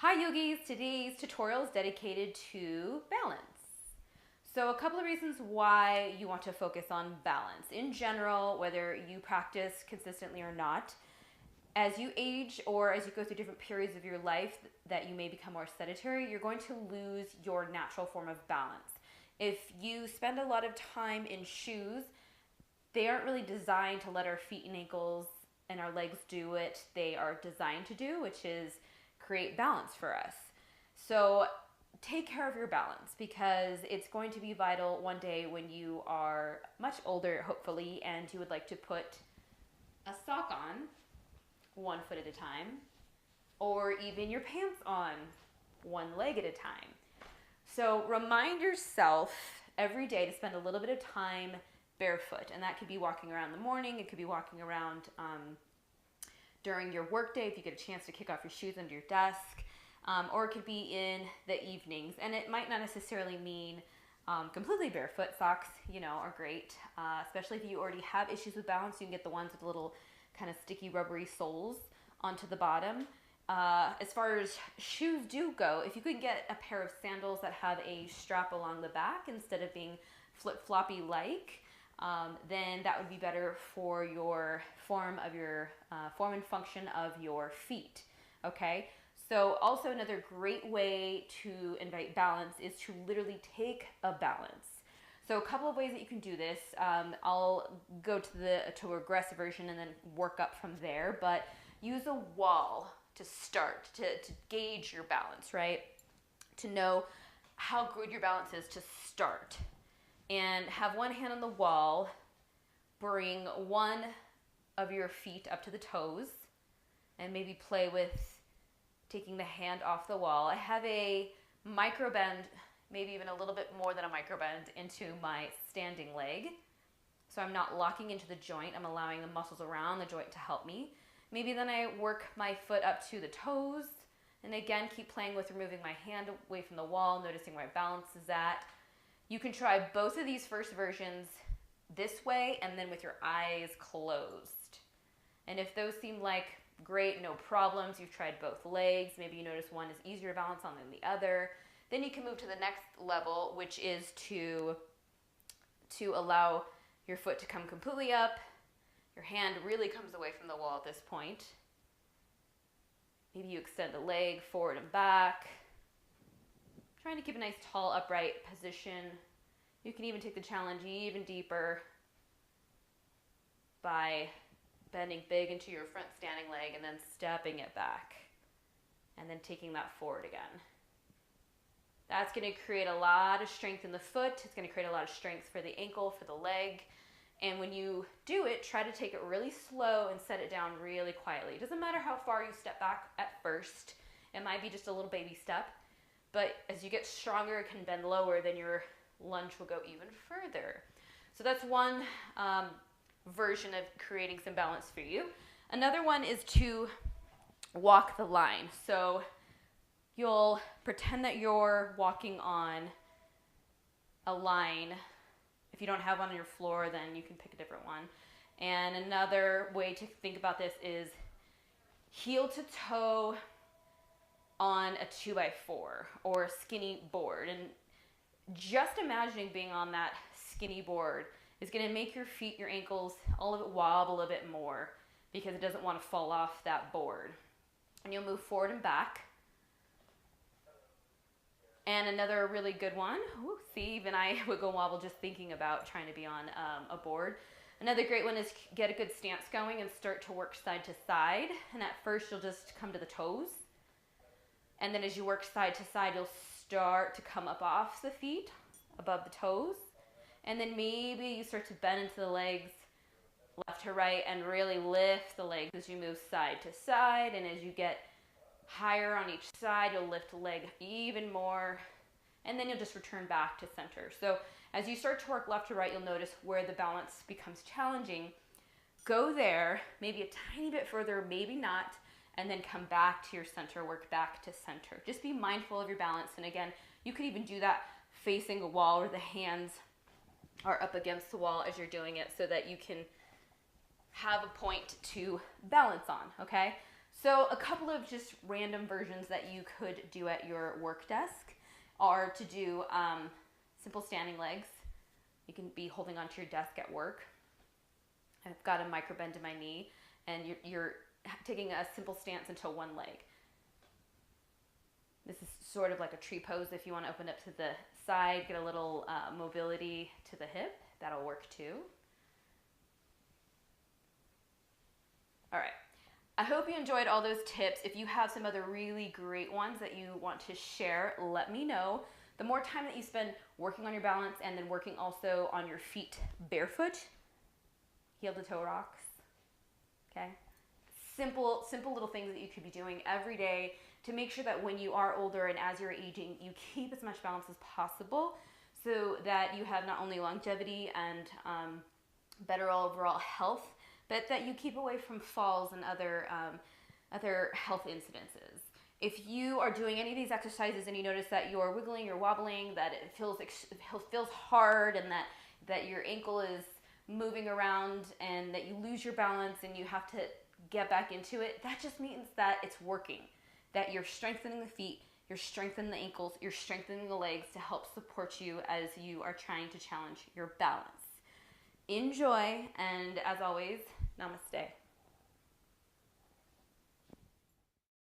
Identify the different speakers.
Speaker 1: Hi yogis, today's tutorial is dedicated to balance. So a couple of reasons why you want to focus on balance. In general, whether you practice consistently or not, as you age or as you go through different periods of your life that you may become more sedentary, you're going to lose your natural form of balance. If you spend a lot of time in shoes, they aren't really designed to let our feet and ankles and our legs do what they are designed to do, which is create balance for us. So take care of your balance because it's going to be vital one day when you are much older, hopefully, and you would like to put a sock on one foot at a time, or even your pants on one leg at a time. So remind yourself every day to spend a little bit of time barefoot, and that could be walking around in the morning, it could be walking around during your workday if you get a chance to kick off your shoes under your desk, or it could be in the evenings. And it might not necessarily mean completely barefoot. Socks, are great, especially if you already have issues with balance. You can get the ones with little kind of sticky rubbery soles onto the bottom. As far as shoes do go, if you could get a pair of sandals that have a strap along the back instead of being flip-floppy like, then that would be better for your form and function of your feet. Okay, so also another great way to invite balance is to literally take a balance. So a couple of ways that you can do this. I'll go to aggressive version and then work up from there, but use a wall to start, to gauge your balance, right? To know how good your balance is to start. And have one hand on the wall, bring one of your feet up to the toes, and maybe play with taking the hand off the wall. I have a micro bend, maybe even a little bit more than a micro bend into my standing leg. So I'm not locking into the joint, I'm allowing the muscles around the joint to help me. Maybe then I work my foot up to the toes, and again, keep playing with removing my hand away from the wall, noticing where my balance is at. You can try both of these first versions this way and then with your eyes closed. And if those seem like great, no problems, you've tried both legs, maybe you notice one is easier to balance on than the other, then you can move to the next level, which is to allow your foot to come completely up. Your hand really comes away from the wall at this point. Maybe you extend the leg forward and back. Trying to keep a nice tall upright position. You can even take the challenge even deeper by bending big into your front standing leg and then stepping it back and then taking that forward again. That's going to create a lot of strength in the foot. It's going to create a lot of strength for the ankle, for the leg. And when you do it, try to take it really slow and set it down really quietly. It doesn't matter how far you step back at first. It might be just a little baby step. But as you get stronger, it can bend lower, then your lunge will go even further. So that's one version of creating some balance for you. Another one is to walk the line. So you'll pretend that you're walking on a line. If you don't have one on your floor, then you can pick a different one. And another way to think about this is heel to toe on a 2x4 or a skinny board. And just imagining being on that skinny board is going to make your feet, your ankles, all of it wobble a bit more because it doesn't want to fall off that board. And you'll move forward and back. And another really good one, see, even I would go wobble just thinking about trying to be on a board. Another great one is get a good stance going and start to work side to side. And at first you'll just come to the toes. And then as you work side to side, you'll start to come up off the feet, above the toes. And then maybe you start to bend into the legs, left to right, and really lift the legs as you move side to side. And as you get higher on each side, you'll lift the leg even more. And then you'll just return back to center. So as you start to work left to right, you'll notice where the balance becomes challenging. Go there, maybe a tiny bit further, maybe not. And then come back to your center, work back to center. Just be mindful of your balance. And again, you could even do that facing a wall where the hands are up against the wall as you're doing it so that you can have a point to balance on, okay? So a couple of just random versions that you could do at your work desk are to do simple standing legs. You can be holding onto your desk at work. I've got a micro bend in my knee, and you're taking a simple stance into one leg. This is sort of like a tree pose. If you want to open up to the side, get a little mobility to the hip, that'll work too. All right. I hope you enjoyed all those tips. If you have some other really great ones that you want to share, let me know. The more time that you spend working on your balance and then working also on your feet barefoot, heel to toe rocks, okay? Simple little things that you could be doing every day to make sure that when you are older and as you're aging, you keep as much balance as possible so that you have not only longevity and better overall health, but that you keep away from falls and other health incidences. If you are doing any of these exercises and you notice that you're wiggling, you're wobbling, that it feels hard, and that your ankle is moving around and that you lose your balance and you have to get back into it, that just means that it's working, that you're strengthening the feet, you're strengthening the ankles, you're strengthening the legs to help support you as you are trying to challenge your balance. Enjoy, and as always, namaste.